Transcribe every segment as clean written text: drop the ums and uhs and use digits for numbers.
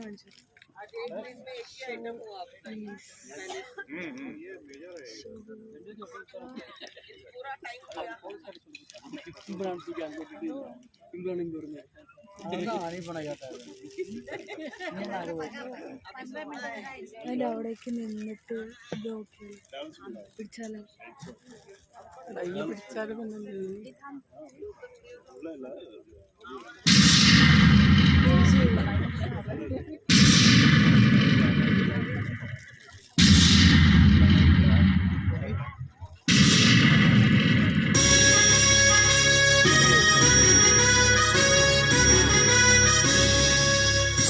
അതിൻ്റെ അവിടേക്ക് നിന്നിട്ട് പിടിച്ചാലോ പിടിച്ചാലും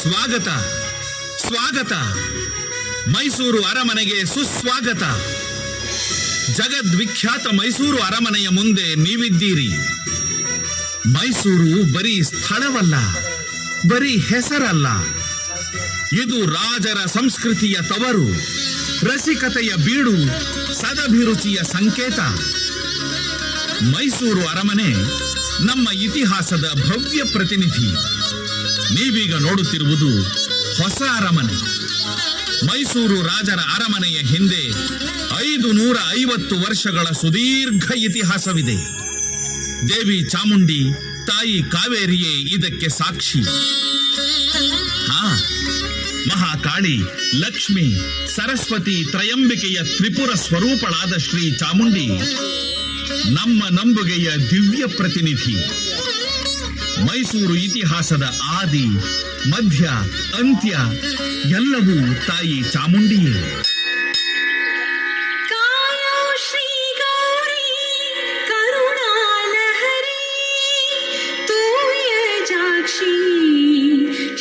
ಸ್ವಾಗತ ಸ್ವಾಗತ ಮೈಸೂರು ಅರಮನೆಗೆ ಸುಸ್ವಾಗತ. ಜಗದ್ವಿಖ್ಯಾತ ಮೈಸೂರು ಅರಮನೆಯ ಮುಂದೆ ನೀವಿದ್ದೀರಿ. ಮೈಸೂರು ಬರೀ ಸ್ಥಳವಲ್ಲ, ಬರೀ ಹೆಸರಲ್ಲ, ಇದು ರಾಜರ ಸಂಸ್ಕೃತಿಯ ತವರು, ರಸಿಕತೆಯ ಬೀಡು, ಸದಭಿರುಚಿಯ ಸಂಕೇತ. ಮೈಸೂರು ಅರಮನೆ ನಮ್ಮ ಇತಿಹಾಸದ ಭವ್ಯ ಪ್ರತಿನಿಧಿ. ನೀವೀಗ ನೋಡುತ್ತಿರುವುದು ಹೊಸ ಅರಮನೆ. ಮೈಸೂರು ರಾಜರ ಅರಮನೆಯ ಹಿಂದೆ 550 ವರ್ಷಗಳ ಸುದೀರ್ಘ ಇತಿಹಾಸವಿದೆ. ದೇವಿ ಚಾಮುಂಡಿ, ತಾಯಿ ಕಾವೇರಿಯೇ ಇದಕ್ಕೆ ಸಾಕ್ಷಿ. ಮಹಾಕಾಳಿ, ಲಕ್ಷ್ಮಿ, ಸರಸ್ವತಿ, ತ್ರಯಂಬಿಕೆಯ ತ್ರಿಪುರ ಸ್ವರೂಪಳಾದ ಶ್ರೀ ಚಾಮುಂಡಿ ನಮ್ಮ ನಂಬುಗೆಯ ದಿವ್ಯ ಪ್ರತಿನಿಧಿ. ಮೈಸೂರು ಇತಿಹಾಸದ ಆದಿ, ಮಧ್ಯ, ಅಂತ್ಯ ಎಲ್ಲವೂ ತಾಯಿ ಚಾಮುಂಡಿಯೇ.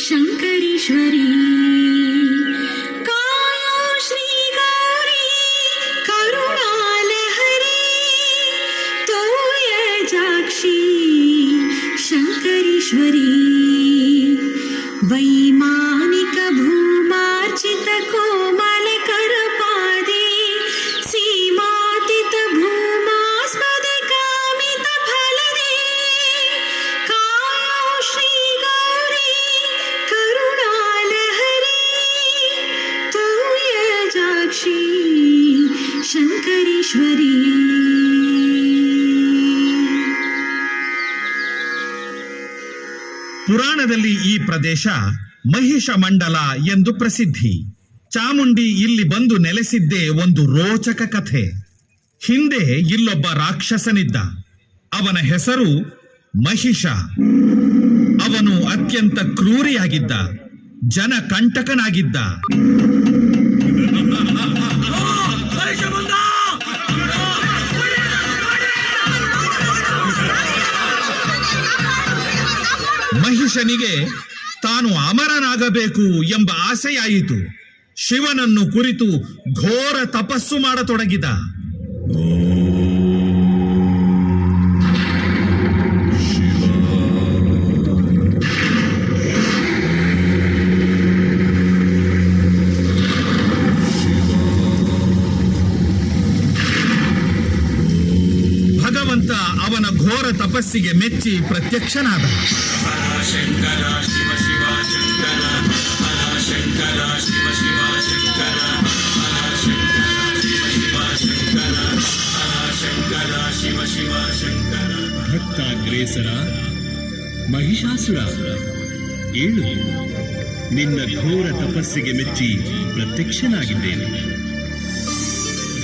ಶಂಕರೀಶ್ವರಿ ಶಂಕರೀಶ್ವರಿ ವೈಮಾನಿಕ ಭೂಮಾರ್ಚಿತ ಕೋಮಲ ಕರಪಾದೆ ಸೀಮಾತಿತ ಭೂಮಾಸ್ಪದ ಕಾಮಿತ ಫಲದೆ ಕಾಯೋ ಶ್ರೀ ಗೌರಿ ಕರುಣಾಲಹರಿ ತೂಯ ಜಾಕ್ಷಿ ಶಂಕರೀಶ್ವರಿ. ಪುರಾಣದಲ್ಲಿ ಈ ಪ್ರದೇಶ ಮಹಿಷ ಮಂಡಲ ಎಂದು ಪ್ರಸಿದ್ಧಿ. ಚಾಮುಂಡಿ ಇಲ್ಲಿ ಬಂದು ನೆಲೆಸಿದ್ದೇ ಒಂದು ರೋಚಕ ಕಥೆ. ಹಿಂದೆ ಇಲ್ಲೊಬ್ಬ ರಾಕ್ಷಸನಿದ್ದ. ಅವನ ಹೆಸರು ಮಹಿಷ. ಅವನು ಅತ್ಯಂತ ಕ್ರೂರಿಯಾಗಿದ್ದ, ಜನ ಕಂಟಕನಾಗಿದ್ದ. ಮಹಿಷನಿಗೆ ತಾನು ಅಮರನಾಗಬೇಕು ಎಂಬ ಆಸೆಯಾಯಿತು. ಶಿವನನ್ನು ಕುರಿತು ಘೋರ ತಪಸ್ಸು ಮಾಡತೊಡಗಿದ. ಭಗವಂತ ಅವನ ಘೋರ ತಪಸ್ಸಿಗೆ ಮೆಚ್ಚಿ ಪ್ರತ್ಯಕ್ಷನಾದ. ಶಂಕರ ಶಿವ ಶಿವ ಶಂಕರ, ಶಂಕರ ಶಿವ ಶಿವ ಶಂಕರ, ಶಂಕರ ಶಿವ ಶಿವ ಶಂಕರ, ಶಂಕರ ಶಿವ ಶಿವ ಶಂಕರ. ಭಕ್ತಾಗ್ರೇಸರ ಮಹಿಷಾಸುರ, ಏಳು, ನಿನ್ನ ಘೋರ ತಪಸ್ಸಿಗೆ ಮೆಚ್ಚಿ ಪ್ರತ್ಯಕ್ಷನಾಗಿದ್ದೇನೆ.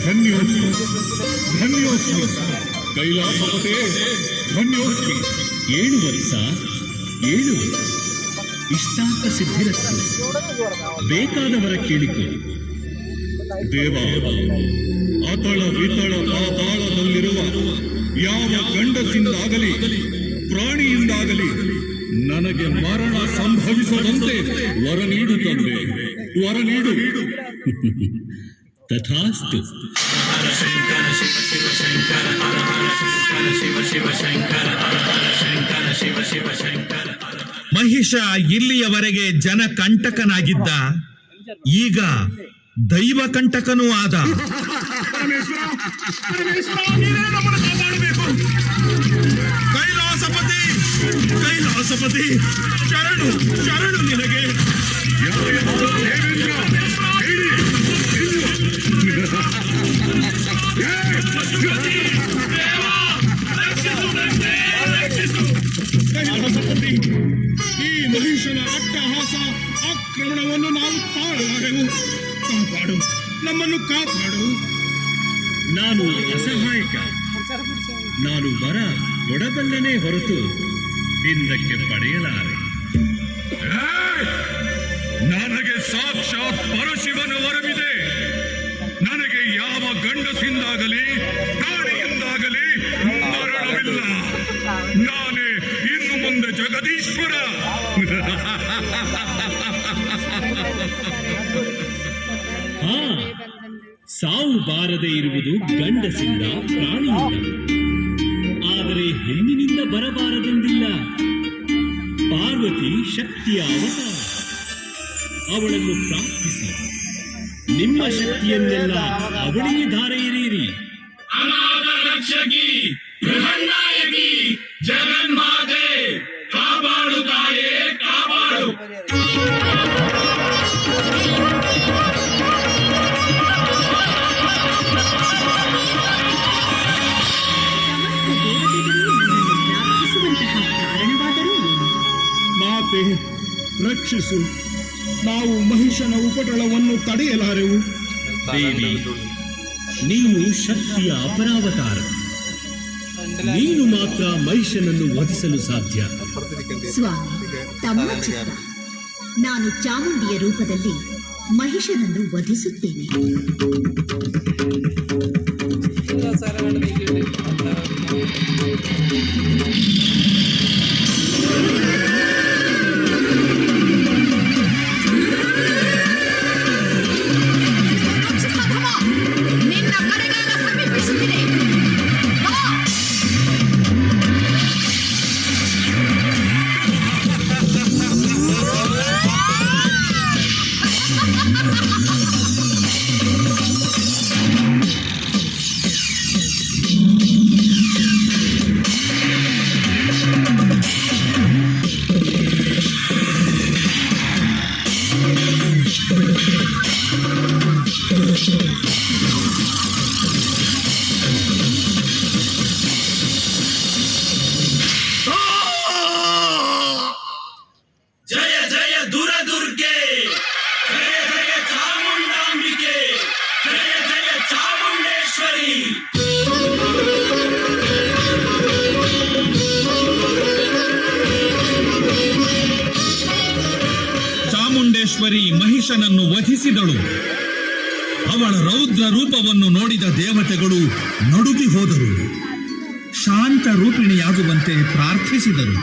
ಧನ್ಯೋಸ್ಮಿ ಧನ್ಯೋಸ್ಮಿ ಕೈಲಾಸಪತೆ, ಧನ್ಯೋಸ್ಮಿ. 7 ವರ್ಷ 7 ಇಷ್ಟಾರ್ಥ ಸಿದ್ಧಿರಸ್ತು. ಬೇಕಾದವರ ಕೇಳಿಕೊ. ದೇವ, ಅತಳ ವಿತಳ ಪಾತಾಳದಲ್ಲಿರುವ ಯಾವ ಗಂಡಸಿಂದಾಗಲಿ ಪ್ರಾಣಿಯಿಂದಾಗಲಿ ನನಗೆ ಮರಣ ಸಂಭವಿಸದಂತೆ ವರ ನೀಡು ತಂದೆ, ವರ ನೀಡು. ತಥಾಸ್ತು. ಶಂಕರ ಶಿವ ಶಿವ ಶಂಕರ, ಶಂಕರ ಶಿವ ಶಿವ ಶಂಕರ, ಶಂಕರ ಶಿವ ಶಿವ ಶಂಕರ. ಮಹಿಷ ಇಲ್ಲಿಯವರೆಗೆ ಜನ ಕಂಟಕನಾಗಿದ್ದ, ಈಗ ದೈವ ಕಂಟಕನೂ ಆದ. ಕೈಲಾಸಪತಿ, ಕೈಲಾಸಪತಿ, ಶರಣು ಶರಣು ನಿನಗೆ. ಕೈಲಾಸಪತಿ, ಈ ಮಹಿಷನ ಅಟ್ಟಹಾಸ ಆಕ್ರಮಣವನ್ನು ನಾವು ತಾಳಲಾರೆವು. ಕಾಪಾಡು, ನಮ್ಮನ್ನು ಕಾಪಾಡು. ನಾನು ಅಸಹಾಯಕ. ನಾನು ವರ ಕೊಡಬಲ್ಲನೇ ಹೊರತು ಹಿಂದಕ್ಕೆ ಪಡೆಯಲಾರೆ. ನನಗೆ ಸಾಕ್ಷಾತ್ ಪರಶಿವನ ವರವಿದೆ. ನನಗೆ ಯಾವ ಗಂಡಸಿಂದಾಗಲಿ ಪ್ರಾಣಿಯಿಂದಾಗಲಿ ಮರಣವಿಲ್ಲ. ನಾನೇ ಇನ್ನು ಮುಂದೆ ಜಗದೀಶ್ವರ. ಹಾ, ಸಾವು ಬಾರದೆ ಇರುವುದು ಗಂಡಸಿಂದ ಪ್ರಾಣಿಯಿಂದ, ಆದರೆ ಹೆಣ್ಣಿನಿಂದ ಬರಬಾರದೆಂದಿಲ್ಲ. ಪಾರ್ವತಿ ಶಕ್ತಿಯ ಅವತಾರ. ಅವಳನ್ನು ಪ್ರಾರ್ಥಿಸಿ ನಿಮ್ಮ ಶಕ್ತಿಯನ್ನೆಲ್ಲ ಅವಳಿಗೆ ಧಾರೆ ಎರೆಯಿರಿ. ಅನಾಥ ರಕ್ಷಕಿ, ಬೃಹನ್ನಾಯಕಿ, ಜಗನ್ಮಾತೆ, ಕಾಪಾಡು ತಾಯೇ, ಕಾಪಾಡು. ಸಮಸ್ತ ದೇವತೆಗಳೇ ನನ್ನನ್ನು ಪ್ರಾರ್ಥಿಸುವಂತಹ ಕಾರಣವಾದರೂ ಏನು? ಮಾತೆ, ರಕ್ಷಿಸು. ನಾವು ಮಹಿಷನ ಉಪಟಳವನ್ನು ತಡೆಯಲಾರೆವು. ದೇವಿ, ನೀನು ಶಕ್ತಿಯ ಅಪರಾವತಾರ. ನೀನು ಮಾತ್ರ ಮಹಿಷನನ್ನು ವಧಿಸಲು ಸಾಧ್ಯ. ಸ್ವಾಮಿ, ತಮ್ಮ ಚಿತ್ತ. ನಾನು ಚಾಮುಂಡಿಯ ರೂಪದಲ್ಲಿ ಮಹಿಷನನ್ನು ವಧಿಸುತ್ತೇನೆ. ನಿನ್ನ ಕಡೆಗಾಲ ಸಮೀಪಿಸುತ್ತಿದೆ. ಜಯ ಜಯ ದುರದುರ್ಗೆ, ಜಯ ಜಯ ಚಾಮುಂಡಾಂಬಿಕೆ, ಜಯ ಜಯ ಚಾಮುಂಡೇಶ್ವರಿ. ಚಾಮುಂಡೇಶ್ವರಿ ಮಹಿಷನನ್ನು ವಧಿಸಿದಳು. ಅವಳ ರೌದ್ರ ರೂಪವನ್ನು ನೋಡಿದ ದೇವತೆಗಳು ನಡುಗಿ ಹೋದರು. ಶಾಂತ ರೂಪಿಣಿಯಾಗುವಂತೆ ಪ್ರಾರ್ಥಿಸಿದರು.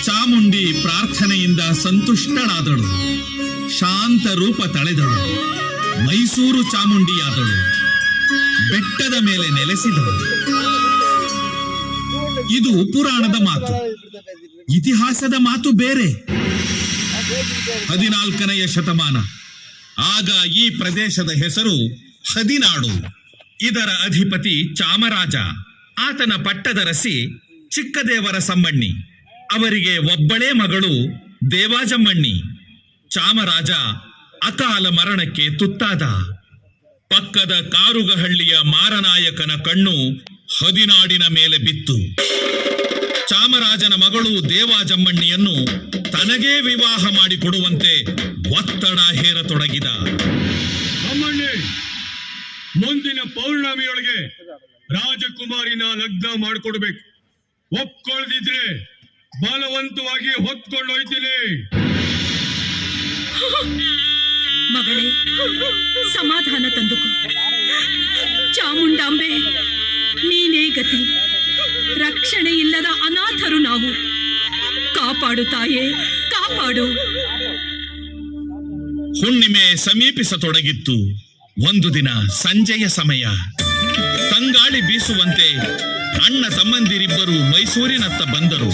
ಚಾಮುಂಡಿ ಪ್ರಾರ್ಥನೆಯಿಂದ ಸಂತುಷ್ಟಳಾದಳು. ಶಾಂತ ರೂಪ ತಳೆದಳು. ಮೈಸೂರು ಚಾಮುಂಡಿಯಾದಳು. ಬೆಟ್ಟದ ಮೇಲೆ ನೆಲೆಸಿದಳು. ಇದು ಪುರಾಣದ ಮಾತು. ಇತಿಹಾಸದ ಮಾತು ಬೇರೆ. 14ನೆಯ ಶತಮಾನ. ಆಗ ಈ ಪ್ರದೇಶದ ಹೆಸರು ಹದಿನಾಡು. ಇದರ ಅಧಿಪತಿ ಚಾಮರಾಜ. ಆತನ ಪಟ್ಟದರಸಿ ಚಿಕ್ಕದೇವರ ಸಮ್ಮಣ್ಣಿ. ಅವರಿಗೆ ಒಬ್ಬಳೇ ಮಗಳು ದೇವಾಜಮ್ಮಣ್ಣಿ. ಚಾಮರಾಜ ಅಕಾಲ ಮರಣಕ್ಕೆ ತುತ್ತಾದ. ಪಕ್ಕದ ಕಾರುಗಹಳ್ಳಿಯ ಮಾರನಾಯಕನ ಕಣ್ಣು ಹದಿನಾಡಿನ ಮೇಲೆ ಬಿತ್ತು. ಚಾಮರಾಜನ ಮಗಳು ದೇವಾಜಮ್ಮಣ್ಣಿಯನ್ನು ತನಗೇ ವಿವಾಹ ಮಾಡಿಕೊಡುವಂತೆ ಒತ್ತಡ ಹೇರತೊಡಗಿದ. ಅಮ್ಮಣ್ಣಿ, ಮುಂದಿನ ಪೌರ್ಣಮಿಯೊಳಗೆ ರಾಜಕುಮಾರಿನ ಲಗ್ನ ಮಾಡಿಕೊಡ್ಬೇಕು. ಒಪ್ಕೊಳ್ದಿದ್ರೆ ಬಲವಂತವಾಗಿ ಹೊತ್ಕೊಂಡೊಯ್ತೀನಿ. ಮಗಳೇ, ಸಮಾಧಾನ ತಂದುಕೋ. ಚಾಮುಂಡಾಂಬೆ, ನೀನೇ ಗತಿ. ರಕ್ಷಣೆ ಇಲ್ಲದ ಅನಾಥರು ನಾವು. ಕಾಪಾಡು ತಾಯೇ, ಕಾಪಾಡು. ಹುಣ್ಣಿಮೆ ಸಮೀಪಿಸತೊಡಗಿತ್ತು. ಒಂದು ದಿನ ಸಂಜೆಯ ಸಮಯ. ತಂಗಾಳಿ ಬೀಸುವಂತೆ ಅಣ್ಣ ತಮ್ಮಂದಿರಿಬ್ಬರು ಮೈಸೂರಿನತ್ತ ಬಂದರು.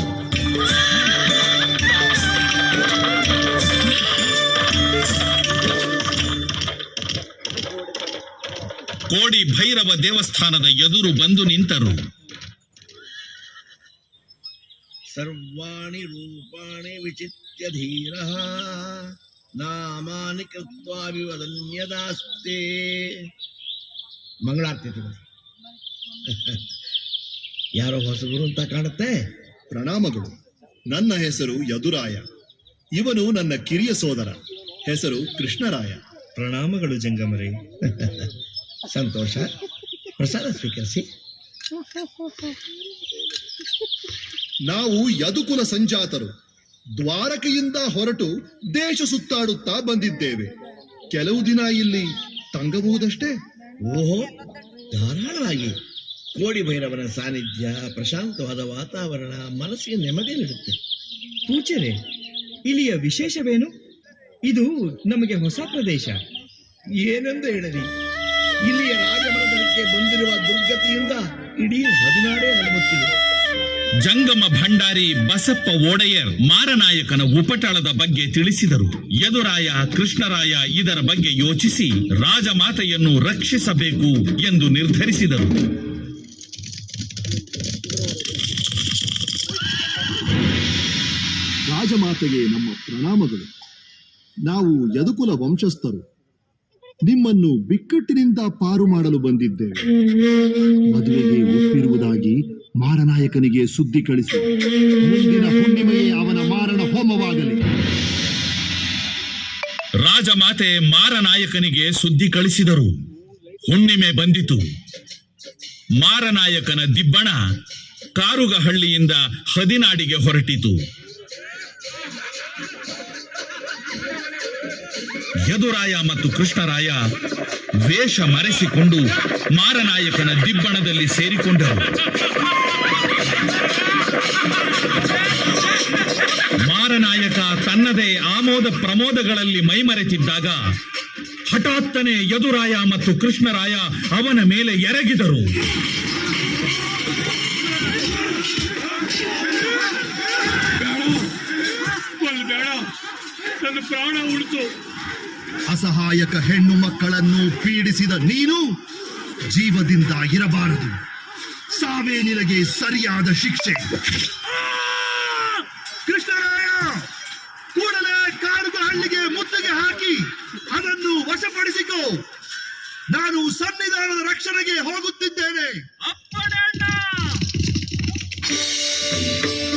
ಕೋಡಿ ಭೈರವ ದೇವಸ್ಥಾನದ ಎದುರು ಬಂದು ನಿಂತರು. ಸರ್ವಾಣಿ ರೂಪಾಣಿ ವಿಚಿತ್ಯ ಧೀರಃ ನಾಮಾನಿ ಕೃತ್ವಾ ವಿವದನ್ಯದಾಸ್ತೆ. ಮಂಗಳಾರತಿ ತಗೊಳ್ಳಿ. ಯಾರೋ ಹೊಸಬರು ಅಂತ ಕಾಣುತ್ತೆ. ಪ್ರಣಾಮಗಳು. ನನ್ನ ಹೆಸರು ಯದುರಾಯ. ಇವನು ನನ್ನ ಕಿರಿಯ ಸೋದರ, ಹೆಸರು ಕೃಷ್ಣರಾಯ. ಪ್ರಣಾಮಗಳು ಜಂಗಮರೇ. ಸಂತೋಷ. ಪ್ರಸಾದ ಸ್ವೀಕರಿಸಿ. ನಾವು ಯದುಕುಲ ಸಂಜಾತರು. ದ್ವಾರಕೆಯಿಂದ ಹೊರಟು ದೇಶ ಸುತ್ತಾಡುತ್ತಾ ಬಂದಿದ್ದೇವೆ. ಕೆಲವು ದಿನ ಇಲ್ಲಿ ತಂಗಬಹುದಷ್ಟೇ. ಓಹೋ, ಧಾರಾಳವಾಗಿ. ಕೋಡಿ ಭೈರವನ ಸಾನ್ನಿಧ್ಯ, ಪ್ರಶಾಂತವಾದ ವಾತಾವರಣ ಮನಸ್ಸಿಗೆ ನೆಮ್ಮದಿ ನೀಡುತ್ತೆ. ಪೂಜ್ಯರೇ, ಇಲ್ಲಿಯ ವಿಶೇಷವೇನು? ಇದು ನಮಗೆ ಹೊಸ ಪ್ರದೇಶ. ಏನೆಂದು ಹೇಳಲಿ, ಇಲ್ಲಿಯ ರಾಜಮನೆತನಕ್ಕೆ ಬಂದಿರುವ ದುರ್ಗತಿಯಿಂದ ಇಡೀ ಹದಿನಾಡೇ ಅಲುಮುತ್ತಿದೆ. ಜಂಗಮ ಭಂಡಾರಿ ಬಸಪ್ಪ ಒಡೆಯರ್ ಮಾರನಾಯಕನ ಉಪಟಳದ ಬಗ್ಗೆ ತಿಳಿಸಿದರು. ಯದುರಾಯ ಕೃಷ್ಣರಾಯ ಇದರ ಬಗ್ಗೆ ಯೋಚಿಸಿ ರಾಜಮಾತೆಯನ್ನು ರಕ್ಷಿಸಬೇಕು ಎಂದು ನಿರ್ಧರಿಸಿದರು. ರಾಜಮಾತೆಗೆ ನಮ್ಮ ಪ್ರಣಾಮಗಳು. ನಾವು ಯದುಕುಲ ವಂಶಸ್ಥರು. ನಿಮ್ಮನ್ನು ಬಿಕ್ಕಟ್ಟಿನಿಂದ ಪಾರು ಮಾಡಲು ಬಂದಿದ್ದೇವೆ. ಮದುವೆಗೆ ಒಪ್ಪಿರುವುದಾಗಿ ಮಾರನಾಯಕನಿಗೆ ಸುದ್ದಿ ಕಳಿಸಿ. ಮುಂದಿನ ಹುಣ್ಣಿಮೆಯೇ ಅವನ ಮಾರಣ ಹೋಮವಾಗಲಿ. ರಾಜಮಾತೆ ಮಾರನಾಯಕನಿಗೆ ಸುದ್ದಿ ಕಳಿಸಿದರು. ಹುಣ್ಣಿಮೆ ಬಂದಿತು. ಮಾರನಾಯಕನ ದಿಬ್ಬಣ ಕಾರುಗಹಳ್ಳಿಯಿಂದ ಹದಿನಾಡಿಗೆ ಹೊರಟಿತು. ಯದುರಾಯ ಮತ್ತು ಕೃಷ್ಣರಾಯ ವೇಷ ಮರೆಸಿಕೊಂಡು ಮಾರನಾಯಕನ ದಿಬ್ಬಣದಲ್ಲಿ ಸೇರಿಕೊಂಡರು. ಮಾರನಾಯಕ ತನ್ನದೇ ಆಮೋದ ಪ್ರಮೋದಗಳಲ್ಲಿ ಮೈಮರೆತಿದ್ದಾಗ ಹಠಾತ್ತನೆ ಯದುರಾಯ ಮತ್ತು ಕೃಷ್ಣರಾಯ ಅವನ ಮೇಲೆ ಎರಗಿದರು. ಬೇಡ, ನನ್ನ ಪ್ರಾಣ ಉಳಿತು. ಅಸಹಾಯಕ ಹೆಣ್ಣು ಮಕ್ಕಳನ್ನು ಪೀಡಿಸಿದ ನೀನು ಜೀವದಿಂದ ಇರಬಾರದು. ಸಾವೇ ನಿನಗೆ ಸರಿಯಾದ ಶಿಕ್ಷೆ. ಕೃಷ್ಣರಾಯ, ಕೂಡಲೇ ಕಾರುಗಹಳ್ಳಿಗೆ ಮುತ್ತಿಗೆ ಹಾಕಿ ಅದನ್ನು ವಶಪಡಿಸಿಕೋ. ನಾನು ಸನ್ನಿಧಾನದ ರಕ್ಷಣೆಗೆ ಹೋಗುತ್ತಿದ್ದೇನೆ.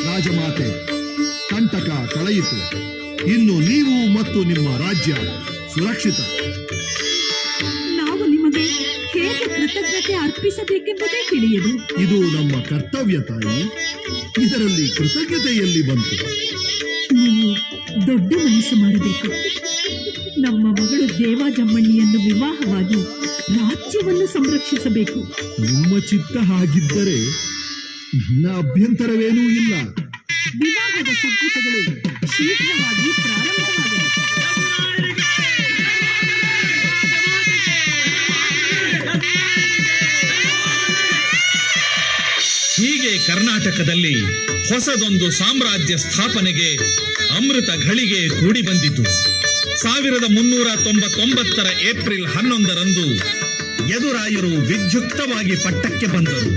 ರಾಜಮಾತೆ, ಕಂಟಕ ಕಳೆಯಿತು. ಇನ್ನು ನೀವು ಮತ್ತು ನಿಮ್ಮ ರಾಜ್ಯ ಸುರಕ್ಷಿತ. ನಾವು ನಿಮಗೆ ಹೇಗೆ ಕೃತಜ್ಞತೆ ಅರ್ಪಿಸಬೇಕೆಂಬುದೇ ತಿಳಿಯದು. ಇದು ನಮ್ಮ ಕರ್ತವ್ಯ ತಾಯಿ. ಇದರಲ್ಲಿ ಕೃತಜ್ಞತೆ ಎಲ್ಲಿ ಬಂತು? ನೀವು ದೊಡ್ಡ ಮನಸ್ಸು ಮಾಡಬೇಕು. ನಮ್ಮ ಮಗಳು ದೇವಾಜಮ್ಮಣ್ಣಿಯನ್ನು ವಿವಾಹವಾಗಿ ರಾಜ್ಯವನ್ನು ಸಂರಕ್ಷಿಸಬೇಕು. ನಿಮ್ಮ ಚಿತ್ತ ಹಾಗಿದ್ದರೆ ನನ್ನ ಅಭ್ಯಂತರವೇನೂ ಇಲ್ಲ. ವಿವಾಹದ ಸಿದ್ಧತೆಗಳು ಶೀಘ್ರವಾಗಿ ಪ್ರಾರಂಭವಾಗಬೇಕು. ಹೀಗೆ ಕರ್ನಾಟಕದಲ್ಲಿ ಹೊಸದೊಂದು ಸಾಮ್ರಾಜ್ಯ ಸ್ಥಾಪನೆಗೆ ಅಮೃತ ಘಳಿಗೆ ಕೂಡಿ ಬಂದಿತು. 1399 ಏಪ್ರಿಲ್ 11ರಂದು ಯದುರಾಯರು ವಿಧ್ಯುಕ್ತವಾಗಿ ಪಟ್ಟಕ್ಕೆ ಬಂದರು.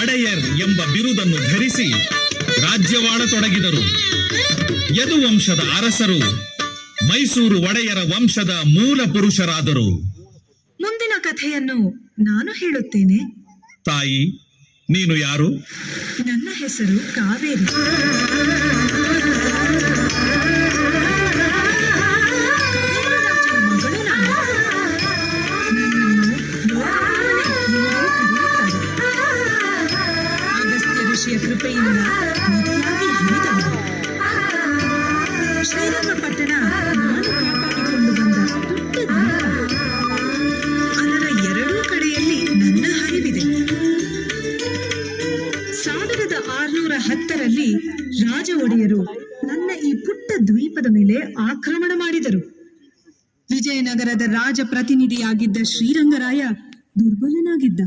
ಒಡೆಯರ್ ಎಂಬ ಬಿರುದನ್ನು ಧರಿಸಿ ರಾಜ್ಯವಾಳತೊಡಗಿದರು. ಯದುವಂಶದ ಅರಸರು ಮೈಸೂರು ಒಡೆಯರ ವಂಶದ ಮೂಲ ಪುರುಷರಾದರು. ಮುಂದಿನ ಕಥೆಯನ್ನು ನಾನು ಹೇಳುತ್ತೇನೆ. ತಾಯಿ, ನೀನು ಯಾರು? ನನ್ನ ಹೆಸರು ಕಾವೇರಿ. ರಾಜನ ಮಗಳು ನಾನು. ನನ್ನನ್ನು ಅಗಸ್ತ್ಯ ಋಷಿಯ ಕೃಪೆಯಿಂದ ಮದುವೆಯಾಗಿ ಹರಿದವಳು. ಶ್ರೀರಂಗಪಟ್ಟಣ ನಾನು ಕಾಪಾಡಿಕೊಂಡು ಬಂದ ಪುಟ್ಟ ದ್ವೀಪ. ಅದರ ಎರಡೂ ಕಡೆಯಲ್ಲಿ ನನ್ನ ಹರಿವಿದೆ. 1610ರಲ್ಲಿ ರಾಜ ಒಡೆಯರು ನನ್ನ ಈ ಪುಟ್ಟ ದ್ವೀಪದ ಮೇಲೆ ಆಕ್ರಮಣ ಮಾಡಿದರು. ವಿಜಯನಗರದ ರಾಜ ಪ್ರತಿನಿಧಿಯಾಗಿದ್ದ ಶ್ರೀರಂಗರಾಯ ದುರ್ಬಲನಾಗಿದ್ದ.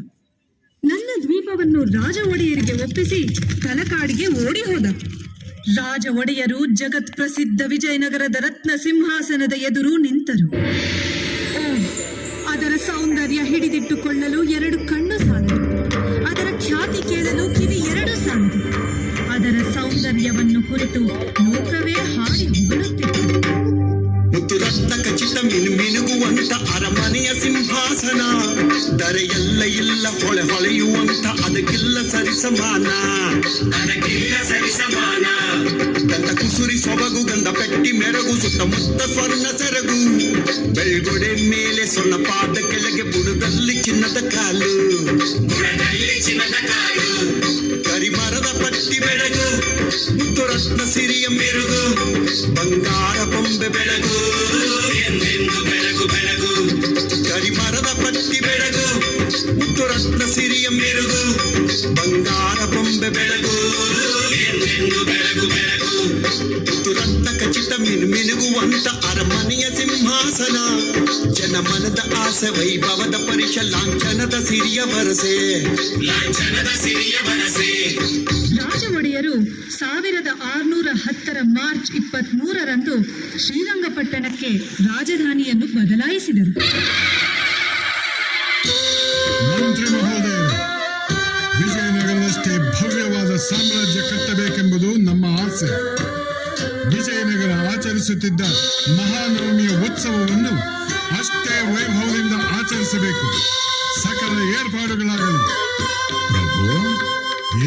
ನನ್ನ ದ್ವೀಪವನ್ನು ರಾಜ ಒಡೆಯರಿಗೆ ಒಪ್ಪಿಸಿ ತಲಕಾಡಿಗೆ ಓಡಿ ಹೋದ. ರಾಜ ಒಡೆಯರು ಜಗತ್ ಪ್ರಸಿದ್ಧ ವಿಜಯನಗರದ ರತ್ನ ಸಿಂಹಾಸನದ ಎದುರು ನಿಂತರು. ಅದರ ಸೌಂದರ್ಯ ಹಿಡಿದಿಟ್ಟುಕೊಳ್ಳಲು 2 ಕಣ್ಣು ಸಾಲದು, ಅದರ ಖ್ಯಾತಿ ಕೇಳಲು ಕಿವಿ 2 ಸಾಲದು. ಅದರ ಸೌಂದರ್ಯವನ್ನು ಕುರಿತು ಲೋಕವೇ ಹಾಡಿ ಹೊಗಳುತ್ತಿತ್ತು. ಮುತ್ತು ರತ್ನ ಖಚಿತ ಮಿನುಮಿನುಗುವಂತ ಅರಮನೆಯ ಸಿಂಹಾಸನ, ಧರೆಯೆಲ್ಲ ಇಲ್ಲ ಹೊಳೆ ಹೊಳೆಯುವಂತ ಅದಕ್ಕಿಲ್ಲ ಸರಿಸಮಾನ, ಅದಕ್ಕಿಲ್ಲ ಸರಿಸಮಾನ. ಗಂಧ ಕುಸುರಿ ಸೊಬಗು ಗಂಧ ಪೆಟ್ಟಿ ಮೆರಗು ಸುತ್ತಮುತ್ತ ಸ್ವರ್ಣ ಸೆರಗು, ಬೆಳ್ಗೊಡೆ ಮೇಲೆ ಸೊನ್ನ ಪಾದ ಕೆಳಗೆ ಬುಡದಲ್ಲಿ ಚಿನ್ನದ ಕಾಲು, ಬುಡದಲ್ಲಿ ಚಿನ್ನದ ಕಾಲು. ಕರಿಮರದ ಪಟ್ಟಿ ಬೆಳಗು ಮುತ್ತು ರತ್ನ ಸಿರಿಯ ಮೆರುಗು, ಬಂಗಾರ ಬೊಂಬೆ ಬೆಳಗು ಎಂದೆಂದು ಬೆಳಗು ಬೆಳಗು. ಕರಿಮರದ ಪಟ್ಟಿ ಬೆಳಗು ಮುತ್ತು ರತ್ನ ಸಿರಿಯ ಮೆರುಗು, ಬಂಗಾರ ಬೊಂಬೆ ಬೆಳಗು ಎಂದೆಂದು ಬೆಳಗು ಬೆಳಗು. ಮುತ್ತು ರತ್ನ ಖಚಿತ ಮಿನುಗುವಂತ ಅರಮನೆಯ ಸಿಂಹಾಸನ, ಜನಮನದ ಆಸೆ ವೈಭವದ ಪರಿಷ ಲಾಂಛನದ ಸಿರಿಯ ಭರಸೆ, ಲಾಂಛನದ ಸಿರಿಯ ಭರಸೆ. ರಾಜ ಒಡೆಯರು 1610 ಮಾರ್ಚ್ 23ರಂದು ಶ್ರೀರಂಗಪಟ್ಟಣಕ್ಕೆ ರಾಜಧಾನಿಯನ್ನು ಬದಲಾಯಿಸಿದರು. ಮಂತ್ರಿ ಮಹೋದಯರೇ, ವಿಜಯನಗರದಷ್ಟೇ ಭವ್ಯವಾದ ಸಾಮ್ರಾಜ್ಯ ಕಟ್ಟಬೇಕೆಂಬುದು ನಮ್ಮ ಆಸೆ. ವಿಜಯನಗರ ಆಚರಿಸುತ್ತಿದ್ದ ಮಹಾನವಮಿಯ ಉತ್ಸವವನ್ನು ಅಷ್ಟೇ ವೈಭವದಿಂದ ಆಚರಿಸಬೇಕು. ಸಕಲ ಏರ್ಪಾಡುಗಳಾಗಲಿ. ಪ್ರಭು,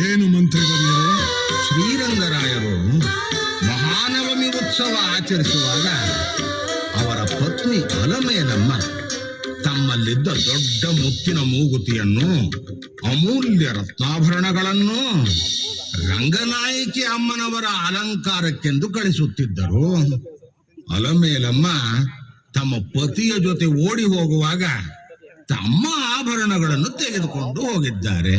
ಏನು ಮಂತ್ರಿಗಳೇ? ಶ್ರೀರಂಗರಾಯರು ಮಹಾನವಮಿ ಉತ್ಸವ ಆಚರಿಸುವಾಗ ಅವರ ಪತ್ನಿ ಅಲಮೇಲಮ್ಮ ತಮ್ಮಲ್ಲಿದ್ದ ದೊಡ್ಡ ಮುತ್ತಿನ ಮೂಗುತಿಯನ್ನು, ಅಮೂಲ್ಯ ರತ್ನಾಭರಣಗಳನ್ನು ರಂಗನಾಯಕಿ ಅಮ್ಮನವರ ಅಲಂಕಾರಕ್ಕೆಂದು ಕಳಿಸುತ್ತಿದ್ದರು. ಅಲಮೇಲಮ್ಮ ತಮ್ಮ ಪತಿಯ ಜೊತೆ ಓಡಿ ಹೋಗುವಾಗ ತಮ್ಮ ಆಭರಣಗಳನ್ನು ತೆಗೆದುಕೊಂಡು ಹೋಗಿದ್ದಾರೆ.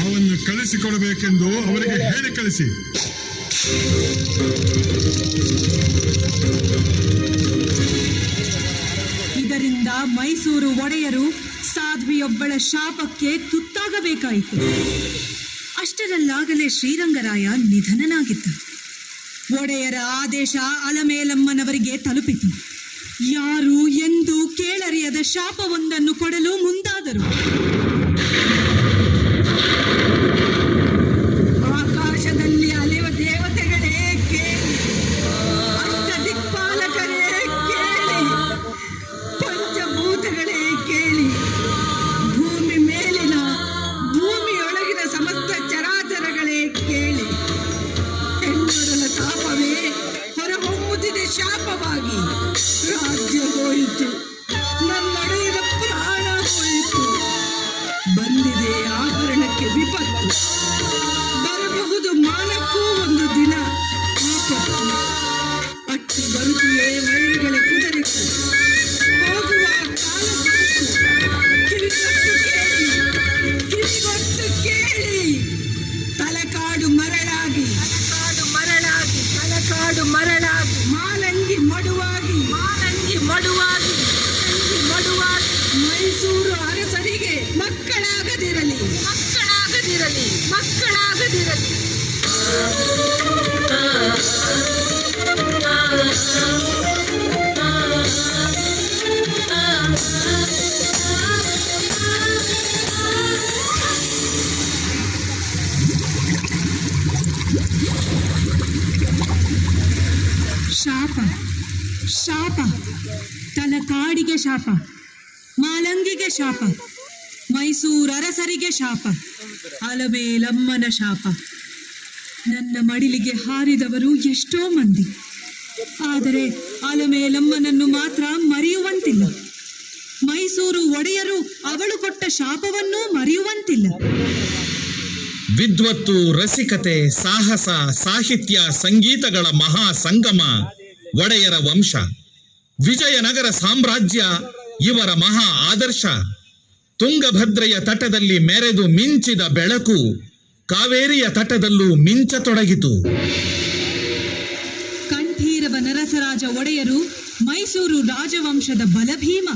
ಅವನ್ನು ಕಳಿಸಿಕೊಡಬೇಕೆಂದು ಅವರಿಗೆ ಹೇಳಿ ಕಳಿಸಿ. ಇದರಿಂದ ಮೈಸೂರು ಒಡೆಯರು ಸಾಧ್ವಿಯೊಬ್ಬಳ ಶಾಪಕ್ಕೆ ತುತ್ತಾಗಬೇಕಾಯಿತು. ಅಷ್ಟರಲ್ಲಾಗಲೇ ಶ್ರೀರಂಗರಾಯ ನಿಧನನಾಗಿದ್ದ. ಒಡೆಯರ ಆದೇಶ ಅಲಮೇಲಮ್ಮನವರಿಗೆ ತಲುಪಿತು. ಯಾರು ಎಂದು ಕೇಳರಿಯದ ಶಾಪವೊಂದನ್ನು ಕೊಡಲು ಮುಂದಾದರು. ಆಕಾಶದಲ್ಲಿ ಅಲೆವ ದೇವತೆಗಳೇ ಕೇಳಿ, ಅಷ್ಟ ದಿಕ್ಪಾಲಕರೇ ಕೇಳಿ, ಪಂಚಭೂತಗಳೇ ಕೇಳಿ, ಭೂಮಿ ಮೇಲಿನ ಭೂಮಿಯೊಳಗಿನ ಸಮಸ್ತ ಚರಾಚರಗಳೇ ಕೇಳಿ. ಹೆಣ್ಣೊಡಲ ತಾಪವೇ ಹೊರಹೊಮ್ಮುತ್ತಿದೆ ಶಾಪವಾಗಿ. ರಾಜ್ಯ ಹೋಯಿತು, ನನ್ನೊಡೆಯದ ಪ್ರಾಣ ಹೋಯಿತು. ಬಂದಿದೆ ಆಭರಣಕ್ಕೆ ವಿಪತ್ತು, ಬರಬಹುದು ಮಾನಕ್ಕೂ ಒಂದು ದಿನ ಆಪತ್ತು. ಅಟ್ಟು ಬರುತ್ತಿಯೇ ವೈರಿಗಳ ಕುದುರೆಗಳು, ಹೋಗುವ ಕಾಲ ಬಂತು. ಕಿವಿಗೊಟ್ಟು ಕೇಳಿ, ಕಿವಿಗೊಟ್ಟು ಕೇಳಿ. ತಲಕಾಡು ಮರಳಾಗಿ, ತಲಕಾಡು ಮರಳಾಗಿ, ತಲಕಾಡು ಮರಳಾಗಿ, ಮಾಲಂಗಿ ಮಡುವಾಗಿ, ಮಾಲಂಗಿ ಮಡುವಾಗಿ, ಮಾಲಂಗಿ ಮಡುವಾಗಿ. ಮೈಸೂರು ಅರಸರಿಗೆ ಮಕ್ಕಳಾಗದಿರಲಿ, ಮಕ್ಕಳಾಗದಿರಲಿ, ಮಕ್ಕಳಾಗದಿರಲಿ. ಶಾಪ, ಶಾಪ, ತಲಕಾಡಿಗೆ ಶಾಪ, ಮಾಲಂಗಿಗೆ ಶಾಪ, ಮೈಸೂರರಸರಿಗೆ ಶಾಪ, ಅಲಮೇಲಮ್ಮನ ಶಾಪ. ನನ್ನ ಮಡಿಲಿಗೆ ಹಾರಿದವರು ಎಷ್ಟೋ ಮಂದಿ, ಆದರೆ ಅಲಮೇಲಮ್ಮನನ್ನು ಮಾತ್ರ ಮರೆಯುವಂತಿಲ್ಲ. ಮೈಸೂರು ಒಡೆಯರು ಅವಳು ಕೊಟ್ಟ ಶಾಪವನ್ನೂ ಮರೆಯುವಂತಿಲ್ಲ. ವಿದ್ವತ್ತು, ರಸಿಕತೆ, ಸಾಹಸ, ಸಾಹಿತ್ಯ, ಸಂಗೀತಗಳ ಮಹಾ ಸಂಗಮ ಒಡೆಯರ ವಂಶ. ವಿಜಯನಗರ ಸಾಮ್ರಾಜ್ಯ ಇವರ ಮಹಾ ಆದರ್ಶ. ತುಂಗಭದ್ರೆಯ ತಟದಲ್ಲಿ ಮೆರೆದು ಮಿಂಚಿದ ಬೆಳಕು ಕಾವೇರಿಯ ತಟದಲ್ಲೂ ಮಿಂಚತೊಡಗಿತು. ಕಂಠೀರವ ನರಸರಾಜ ಒಡೆಯರು ಮೈಸೂರು ರಾಜವಂಶದ ಬಲಭೀಮ,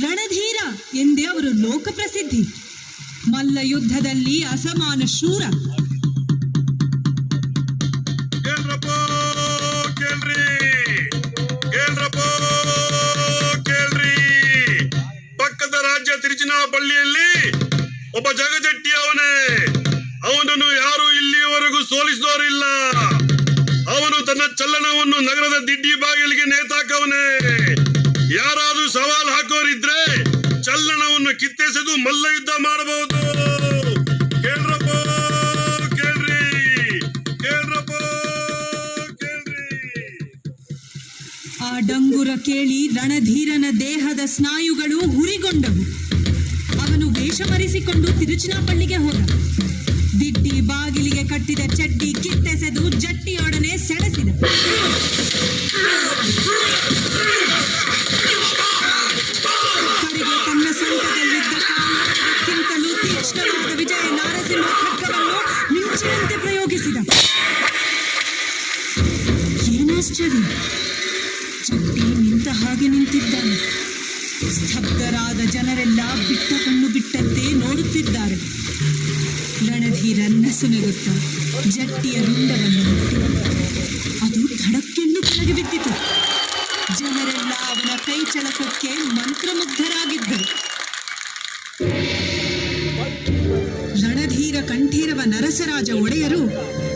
ರಣಧೀರ ಎಂದೇ ಅವರು ಲೋಕಪ್ರಸಿದ್ಧಿ. ಮಲ್ಲ ಯುದ್ಧದಲ್ಲಿ ಅಸಮಾನ ಶೂರ. ಒಬ್ಬ ಜಗಜಟ್ಟಿ ಅವನೇ. ಅವನನ್ನು ಯಾರು ಇಲ್ಲಿಯವರೆಗೂ ಸೋಲಿಸಿದವರಿಲ್ಲ. ಅವನು ತನ್ನ ಚಲ್ಲಣವನ್ನು ನಗರದ ದಿಡ್ಡಿ ಬಾಗಿಲಿಗೆ ನೇತಾಕವನೇ. ಯಾರಾದ್ರೂ ಸವಾಲ್ ಹಾಕೋರಿದ್ರೆ ಚಲ್ಲಣವನ್ನು ಕಿತ್ತೆಸೆದು ಮಲ್ಲ ಯುದ್ಧ ಮಾಡಬಹುದು. ಕೇಳ್ರಪ್ಪ, ಕೇಳ್ರಿ, ಕೇಳ್ರಪ್ಪ, ಕೇಳ್ರಿ. ಆ ಡಂಗುರ ಕೇಳಿ ರಣಧೀರನ ದೇಹದ ಸ್ನಾಯುಗಳು ಹುರಿಗೊಂಡವು. ಅವನು ವೇಷ ಮರೆಸಿಕೊಂಡು ತಿರುಚನಾಪಳ್ಳಿಗೆ ಹೋದ. ದಿಡ್ಡಿ ಬಾಗಿಲಿಗೆ ಕಟ್ಟಿದ ಚಡ್ಡಿ ಕಿತ್ತೆಸೆದು ಜಟ್ಟಿಯೊಡನೆ ಸೆಳೆಸಿದ. ಕಡೆಗೆ ತನ್ನ ಸೊಂಟದಲ್ಲಿದ್ದ ಕಾಲಕ್ಕಿಂತಲೂ ತೀಕ್ಷ್ಣವಾದ ವಿಜಯ ನಾರಸಿಂಹ ಖಡ್ಗವನ್ನು ಮಿಂಚಿನಂತೆ ಪ್ರಯೋಗಿಸಿದ. ಏನಾಶ್ಚರ್ಯ! ಚಡ್ಡಿ ನಿಂತ ಹಾಗೆ ನಿಂತಿದ್ದಾನೆ. ಸ್ತಬ್ಧರಾದ ಜನರೆಲ್ಲ ಬಿಟ್ಟ ಕಣ್ಣು ಬಿಟ್ಟಂತೆ ನೋಡುತ್ತಿದ್ದಾರೆ. ರಣಧೀರ ನಸುನಗುತ್ತ ಜಟ್ಟಿಯ ರುಂಡವನ್ನು ಮುಟ್ಟಿ ಅದು ಧಡಕ್ಕೆಂದು ಕೆಳಗೆ ಬಿದ್ದಿತು. ಜನರೆಲ್ಲ ಅವನ ಕೈ ಚಳಕಕ್ಕೆ ಮಂತ್ರಮುಗ್ಧರಾಗಿದ್ದರು. ರಣಧೀರ ಕಂಠೀರವ ನರಸರಾಜ ಒಡೆಯರು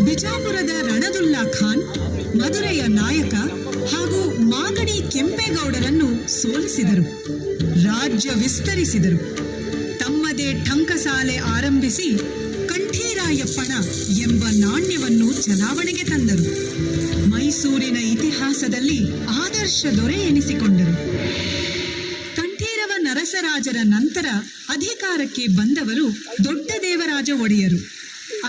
ಬಿಜಾಪುರದ ರಣದುಲ್ಲಾ ಖಾನ್, ಮಧುರೆಯ ನಾಯಕ ಹಾಗೂ ಮಾಗಡಿ ಕೆಂಪೇಗೌಡರನ್ನು ಸೋಲಿಸಿದರು. ರಾಜ್ಯ ವಿಸ್ತರಿಸಿದರು. ತಮ್ಮದೇ ಟಂಕಸಾಲೆ ಆರಂಭಿಸಿ ಕಂಠೀರಾಯಪ್ಪಣ ಎಂಬ ನಾಣ್ಯವನ್ನು ಚಲಾವಣೆಗೆ ತಂದರು. ಮೈಸೂರಿನ ಇತಿಹಾಸದಲ್ಲಿ ಆದರ್ಶ ದೊರೆ ಎನಿಸಿಕೊಂಡರು. ಕಂಠೀರವ ನರಸರಾಜರ ನಂತರ ಅಧಿಕಾರಕ್ಕೆ ಬಂದವರು ದೊಡ್ಡ ದೇವರಾಜ ಒಡೆಯರು.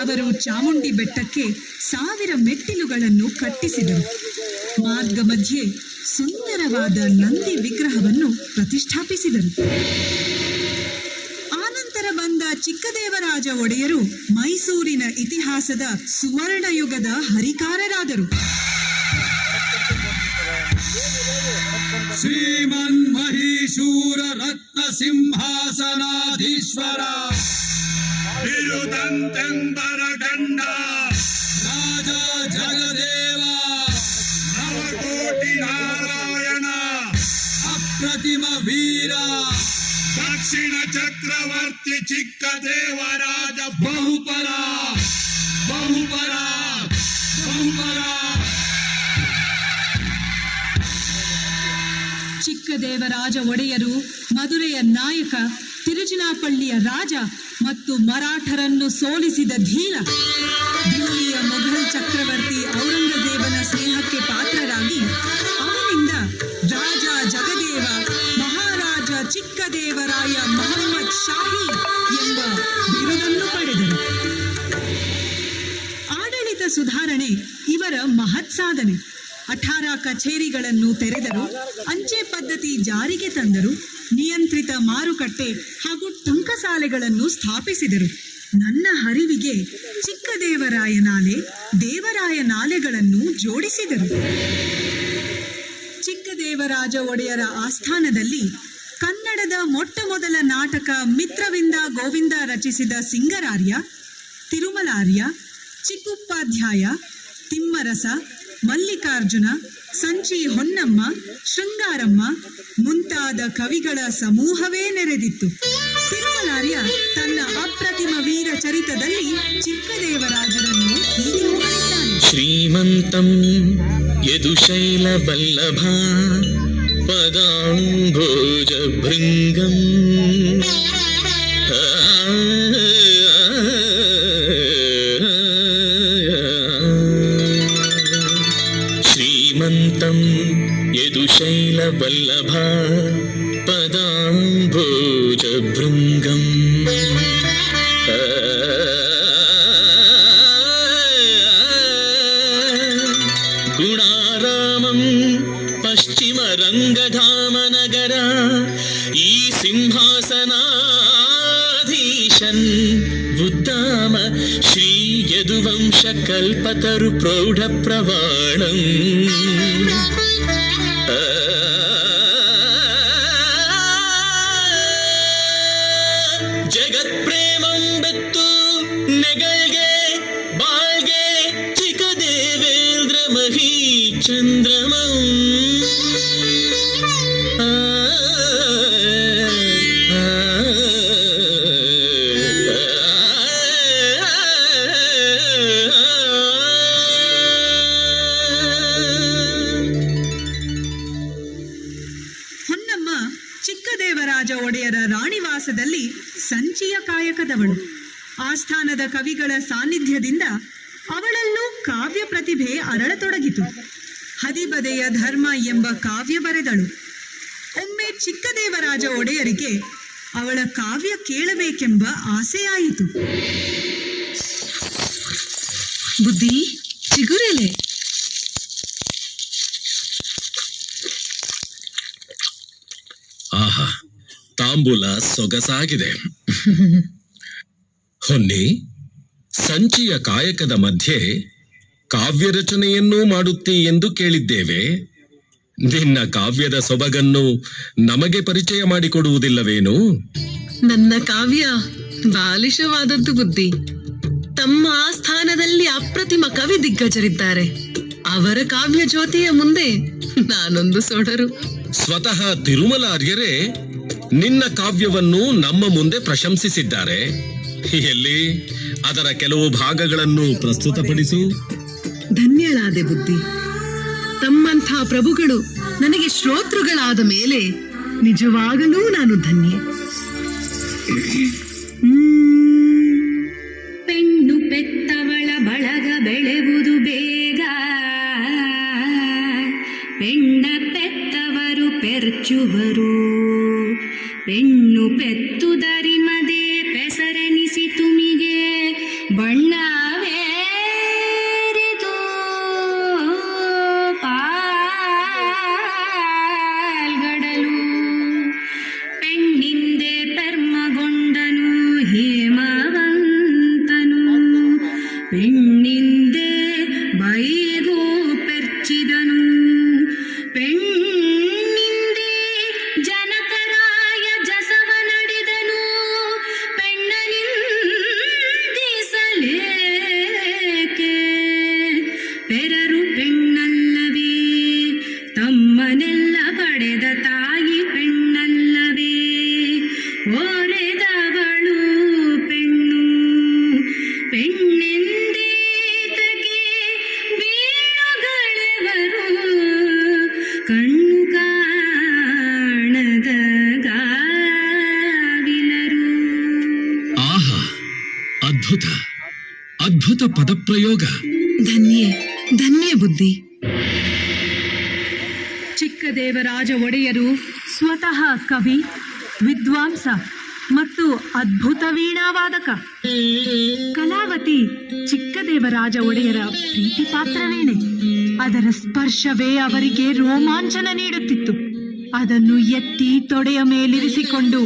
ಅವರು ಚಾಮುಂಡಿ ಬೆಟ್ಟಕ್ಕೆ 1000 ಮೆಟ್ಟಿಲುಗಳನ್ನು ಕಟ್ಟಿಸಿದರು. ಮಾರ್ಗ ಮಧ್ಯೆ ಸುಂದರವಾದ ನಂದಿ ವಿಗ್ರಹವನ್ನು ಪ್ರತಿಷ್ಠಾಪಿಸಿದರು. ಆನಂತರ ಬಂದ ಚಿಕ್ಕದೇವರಾಜ ಒಡೆಯರು ಮೈಸೂರಿನ ಇತಿಹಾಸದ ಸುವರ್ಣಯುಗದ ಹರಿಕಾರರಾದರು. ಶ್ರೀಮನ್ ಮಹೀಶೂರ ರತ್ನ ಸಿಂಹಾಸನಾಧೀಶ್ವರ ಬಿರುದಂತೆಂಬರ ಗಂಡ ರಾಜ ಜಗದೇವ ನವಕೋಟಿ ನಾರಾಯಣ ಅಪ್ರತಿಮ ವೀರ ದಕ್ಷಿಣ ಚಕ್ರವರ್ತಿ ಚಿಕ್ಕ ದೇವರಾಜ ಬಹುಪರ ಬಹುಪರ ಬಹುಪರ. ಚಿಕ್ಕದೇವರಾಜ ಒಡೆಯರು ಮಧುರೆಯ ನಾಯಕ, ತಿರುಚನಾಪಳ್ಳಿಯ ರಾಜ ಮತ್ತು ಮರಾಠರನ್ನು ಸೋಲಿಸಿದ ಧೀರ. ದಿಲ್ಲಿಯ ಮೊಘಲ್ ಚಕ್ರವರ್ತಿ ಔರಂಗಜೇಬನ ಸ್ನೇಹಕ್ಕೆ ಪಾತ್ರರಾಗಿ ಅವನಿಂದ ರಾಜ ಜಗದೇವ, ಮಹಾರಾಜ ಚಿಕ್ಕದೇವರಾಯ ಮೊಹಮ್ಮದ್ ಶಾಹಿ ಎಂಬ ಬಿರುದನ್ನು ಪಡೆದರು. ಆಡಳಿತ ಸುಧಾರಣೆ ಇವರ ಮಹತ್ ಸಾಧನೆ. 18 ಕಚೇರಿಗಳನ್ನು ತೆರೆದರು. ಅಂಚೆ ಪದ್ಧತಿ ಜಾರಿಗೆ ತಂದರು. ನಿಯಂತ್ರಿತ ಮಾರುಕಟ್ಟೆ ಹಾಗೂ ಟಂಕಸಾಲೆಗಳನ್ನು ಸ್ಥಾಪಿಸಿದರು. ನನ್ನ ಹರಿವಿಗೆ ಚಿಕ್ಕದೇವರಾಯ ನಾಲೆ, ದೇವರಾಯ ನಾಲೆಗಳನ್ನು ಜೋಡಿಸಿದರು. ಚಿಕ್ಕದೇವರಾಜ ಒಡೆಯರ ಆಸ್ಥಾನದಲ್ಲಿ ಕನ್ನಡದ ಮೊಟ್ಟಮೊದಲ ನಾಟಕ ಮಿತ್ರವಿಂದ ಗೋವಿಂದ ರಚಿಸಿದ ಸಿಂಗರಾರ್ಯ, ತಿರುಮಲಾರ್ಯ, ಚಿಕ್ಕುಪಾಧ್ಯಾಯ, ತಿಮ್ಮರಸ, ಮಲ್ಲಿಕಾರ್ಜುನ, ಸಂಚಿ ಹೊನ್ನಮ್ಮ, ಶೃಂಗಾರಮ್ಮ ಮುಂತಾದ ಕವಿಗಳ ಸಮೂಹವೇ ನೆರೆದಿತ್ತು. ತಿರುಮಲಾರ್ಯ ತನ್ನ ಅಪ್ರತಿಮ ವೀರ ಚರಿತದಲ್ಲಿ ಚಿಕ್ಕದೇವರಾಜರನ್ನು ಹೀಗೆ ಹೊಗಳಿದ್ದಾನೆ. ಶ್ರೀಮಂತಂ ಯದುಶೈಲ ವಲ್ಲಭ ಪದಾಂಭೋಜ ಭೃಂಗಂ ಶ್ರೀಮಂತಂ ಯದುಶೈಲ ವಲ್ಲಭ ಪದಾಂಭೋಜ ಭೃಂಗಂ ಗುಣಾರಾಮಂ ಪಶ್ಚಿಮ ರಂಗಧಾಮನಗರ ಈ ಸಿಂಹಾಸನಾಧೀಶನ್ ಉದ್ದಾಮ ಶ್ರೀ ಯದುವಂಶ ಕಲ್ಪತರು ಪ್ರೌಢ ಪ್ರವಾಣಂ ಜಗತ್ಪ್ರೇಮಂ ಬೆತ್ತು ನೆಗಳ್ಗೆ ಬಾಳ್ಗೆ ಚಿಕ್ಕದೇವೇಂದ್ರ ಮಹಿ ಚಂದ್ರಮಂ ಚಿಕ್ಕದೇವರಾಜ ಒಡೆಯರ ರಾಣಿವಾಸದಲ್ಲಿ ಸಂಚಿಯ ಕಾಯಕದವಳು. ಆಸ್ಥಾನದ ಕವಿಗಳ ಸಾನ್ನಿಧ್ಯದಿಂದ ಅವಳಲ್ಲೂ ಕಾವ್ಯ ಪ್ರತಿಭೆ ಅರಳತೊಡಗಿತು. ಹದಿಬದೆಯ ಧರ್ಮ ಎಂಬ ಕಾವ್ಯ ಬರೆದಳು. ಒಮ್ಮೆ ಚಿಕ್ಕದೇವರಾಜ ಒಡೆಯರಿಗೆ ಅವಳ ಕಾವ್ಯ ಕೇಳಬೇಕೆಂಬ ಆಸೆಯಾಯಿತು. ಬುದ್ಧಿ, ಚಿಗುರೆಲೆ. ಆಹಾ, ತಾಂಬೂಲ ಸೊಗಸಾಗಿದೆ. ಹೊನ್ನಿ, ಸಂಚಿಯ ಕಾಯಕದ ಮಧ್ಯೆ ಕಾವ್ಯ ರಚನೆಯನ್ನೂ ಮಾಡುತ್ತಿ ಎಂದು ಕೇಳಿದ್ದೇವೆ. ನಿನ್ನ ಕಾವ್ಯದ ಸೊಬಗನ್ನು ನಮಗೆ ಪರಿಚಯ ಮಾಡಿಕೊಡುವುದಿಲ್ಲವೇನು? ನನ್ನ ಕಾವ್ಯ ಬಾಲಿಶವಾದದ್ದು ಬುದ್ಧಿ. ತಮ್ಮ ಆಸ್ಥಾನದಲ್ಲಿ ಅಪ್ರತಿಮ ಕವಿ ದಿಗ್ಗಜರಿದ್ದಾರೆ. ಅವರ ಕಾವ್ಯ ಜ್ಯೋತಿಯ ಮುಂದೆ ನಾನೊಂದು ಸೊಡರು. ಸ್ವತಃ ತಿರುಮಲಾರ್ಯರೇ ನಿನ್ನ ಕಾವ್ಯವನ್ನು ನಮ್ಮ ಮುಂದೆ ಪ್ರಶಂಸಿಸಿದ್ದಾರೆ. ಎಲ್ಲಿ ಅದರ ಕೆಲವು ಭಾಗಗಳನ್ನು ಪ್ರಸ್ತುತಪಡಿಸು. ಧನ್ಯಳಾದೆ ಬುದ್ಧಿ. ತಮ್ಮಂಥ ಪ್ರಭುಗಳು ನನಗೆ ಶ್ರೋತೃಗಳಾದ ಮೇಲೆ ನಿಜವಾಗಲೂ ನಾನು ಧನ್ಯೆ. ಪೆಣ್ಣು ಪೆತ್ತವಳ ಬಳಗ ಬೆಳೆವುದು ಬೇಗ, ಪೆಣ್ಣ ಪೆತ್ತವರು ಪೆರ್ಚುವರು. ಪೆಣ್ಣು ಪೆತ್ತುದರಿಮದೆ ಪೆಸರೆನಿಸಿ ತುಮಿಗೆ ಬಣ್ಣವೇರಿದು ಪಾಲ್ಗಡಲು. ಪೆಣ್ಣಿಂದೆ ಪೆರ್ಮಗೊಂಡನು ಹೇಮವಂತನು, ಪೆಣ್ಣಿಂದೆ ಬೈಗೂ ಪೆರ್ಚಿದನು. ಪೆಣ್ಣಿಂದೆ ಜನಕರಾಯ ಜಸವ ನಡೆದನು, ಪೆಣ್ಣನಿಂದಿಸಲೇಕೆ ಪೆರರು ಪೆಣ್ಣಲ್ಲವೇ? ತಮ್ಮನೆಲ್ಲ ಪಡೆದ ತಾಯಿ ಪೆಣ್ಣಲ್ಲವೇ? ಓರೆದವಳು ಪೆಣ್ಣು, ಪೆಣ್ಣೆಂದೇತಕ್ಕೆ ಬೀಳುಗಳೆವರು, ಕಣ್ಣು ಕಾಣದ ಗಾವಿಲರು. ಆಹಾ, ಅದ್ಭುತ ಅದ್ಭುತ ಪದಪ್ರಯೋಗ. ಧನ್ಯೆ ಧನ್ಯೆ ಬುದ್ಧಿ. ಚಿಕ್ಕದೇವರಾಜ ಒಡೆಯರು ಸ್ವತಃ ಕವಿ, ವಿದ್ವಾಂಸ ಮತ್ತು ಅದ್ಭುತ ವೀಣಾವಾದಕ. ಕಲಾವತಿ ಚಿಕ್ಕದೇವರಾಜ ಒಡೆಯರ ಪ್ರೀತಿ ಪಾತ್ರವೇಣೆ. ಅದರ ಸ್ಪರ್ಶವೇ ಅವರಿಗೆ ರೋಮಾಂಚನ ನೀಡುತ್ತಿತ್ತು. ಅದನ್ನು ಎತ್ತಿ ತೊಡೆಯ ಮೇಲಿರಿಸಿಕೊಂಡು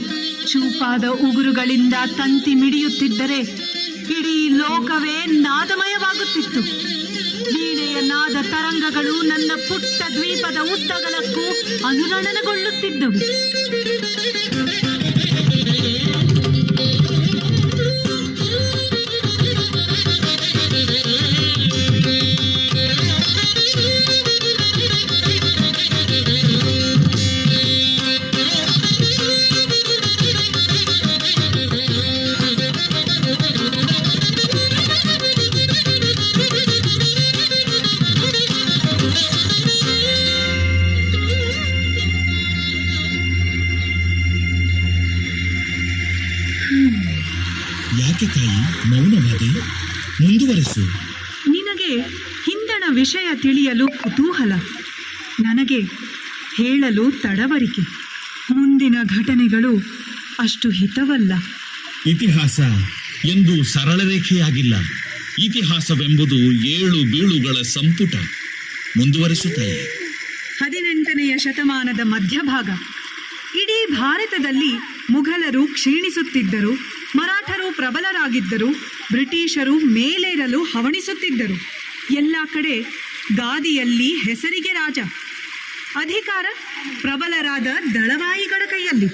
ಚೂಪಾದ ಉಗುರುಗಳಿಂದ ತಂತಿ ಮಿಡಿಯುತ್ತಿದ್ದರೆ ಇಡೀ ಲೋಕವೇ ನಾದಮಯವಾಗುತ್ತಿತ್ತು. ವೀಣೆಯ ನಾದ ತರಂಗಗಳು ನನ್ನ ಪುಟ್ಟ ದ್ವೀಪದ ಉದ್ದಗಲಕ್ಕೂ ಅನುರಣನಗೊಳ್ಳುತ್ತಿದ್ದವು. ಯಾಕೆ ತಾಯಿ ಮೌನವಾದೆ? ಮುಂದುವರೆಸು. ನಿನಗೆ ಹಿಂದಣ ವಿಷಯ ತಿಳಿಯಲು ಕುತೂಹಲ, ನನಗೆ ಹೇಳಲು ತಡವರಿಕೆ. ಮುಂದಿನ ಘಟನೆಗಳು ಅಷ್ಟು ಹಿತವಲ್ಲ. ಇತಿಹಾಸ ಎಂದು ಸರಳ ರೇಖೆಯಾಗಿಲ್ಲ. ಇತಿಹಾಸವೆಂಬುದು ಏಳು ಬೀಳುಗಳ ಸಂಪುಟ. ಮುಂದುವರೆಸು ತಾಯಿ. 18ನೇ ಶತಮಾನದ ಮಧ್ಯಭಾಗ. ಇಡೀ ಭಾರತದಲ್ಲಿ ಮುಘಲರು ಕ್ಷೀಣಿಸುತ್ತಿದ್ದರು, ಮರಾಠರು ಪ್ರಬಲರಾಗಿದ್ದರು, ಬ್ರಿಟಿಷರು ಮೇಲೇರಲು ಹವಣಿಸುತ್ತಿದ್ದರು. ಎಲ್ಲ ಕಡೆ ಗಾದಿಯಲ್ಲಿ ಹೆಸರಿಗೆ ರಾಜ, ಅಧಿಕಾರ ಪ್ರಬಲರಾದ ದಳವಾಯಿಗಳ ಕೈಯಲ್ಲಿ.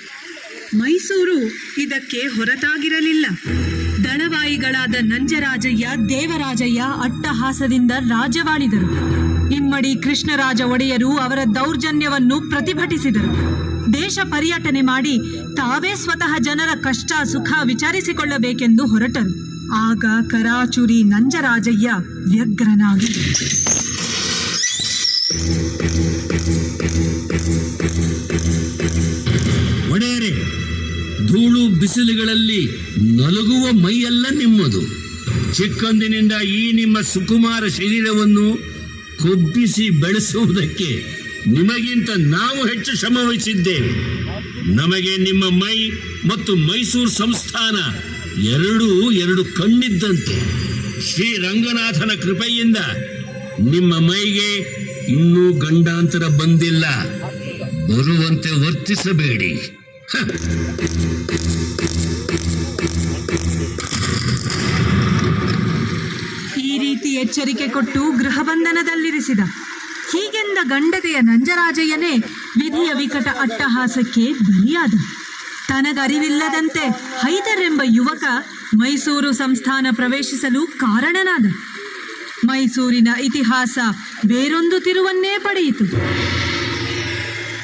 ಮೈಸೂರು ಇದಕ್ಕೆ ಹೊರತಾಗಿರಲಿಲ್ಲ. ದಳವಾಯಿಗಳಾದ ನಂಜರಾಜಯ್ಯ, ದೇವರಾಜಯ್ಯ ಅಟ್ಟಹಾಸದಿಂದ ರಾಜ್ಯವಾಳಿದರು. ಇಮ್ಮಡಿ ಕೃಷ್ಣರಾಜ ಒಡೆಯರು ಅವರ ದೌರ್ಜನ್ಯವನ್ನು ಪ್ರತಿಭಟಿಸಿದರು. ದೇಶ ಪರ್ಯಟನೆ ಮಾಡಿ ತಾವೇ ಸ್ವತಃ ಜನರ ಕಷ್ಟ ಸುಖ ವಿಚಾರಿಸಿಕೊಳ್ಳಬೇಕೆಂದು ಹೊರಟರು. ಆಗ ಕರಾಚುರಿ ನಂಜರಾಜಯ್ಯ ವ್ಯಗ್ರನಾಗಿ, ಒಡೆಯರೇ, ಬಿಸಿಲುಗಳಲ್ಲಿ ನಲುಗುವ ಮೈಯೆಲ್ಲ ನಿಮ್ಮದು. ಚಿಕ್ಕಂದಿನಿಂದ ಈ ನಿಮ್ಮ ಸುಕುಮಾರ ಶರೀರವನ್ನು ಕೊಬ್ಬಿಸಿ ಬೆಳೆಸುವುದಕ್ಕೆ ನಿಮಗಿಂತ ನಾವು ಹೆಚ್ಚು ಶ್ರಮ ವಹಿಸಿದ್ದೇವೆ. ನಮಗೆ ನಿಮ್ಮ ಮೈ ಮತ್ತು ಮೈಸೂರು ಸಂಸ್ಥಾನ ಎರಡು ಕಣ್ಣಿದ್ದಂತೆ. ಶ್ರೀರಂಗನಾಥನ ಕೃಪೆಯಿಂದ ನಿಮ್ಮ ಮೈಗೆ ಇನ್ನೂ ಗಂಡಾಂತರ ಬಂದಿಲ್ಲ. ಬರುವಂತೆ ವರ್ತಿಸಬೇಡಿ. ಈ ರೀತಿ ಎಚ್ಚರಿಕೆ ಕೊಟ್ಟು ಗೃಹಬಂಧನದಲ್ಲಿರಿಸಿದ. ಹೀಗೆಂದ ಗಂಡದೆಯ ನಂಜರಾಜಯ್ಯನೇ ವಿಧಿಯ ವಿಕಟ ಅಟ್ಟಹಾಸಕ್ಕೆ ಬಲಿಯಾದ. ತನಗರಿವಿಲ್ಲದಂತೆ ಹೈದರ್ ಎಂಬ ಯುವಕ ಮೈಸೂರು ಸಂಸ್ಥಾನ ಪ್ರವೇಶಿಸಲು ಕಾರಣನಾದ. ಮೈಸೂರಿನ ಇತಿಹಾಸ ಬೇರೊಂದು ತಿರುವನ್ನೇ ಪಡೆಯಿತು.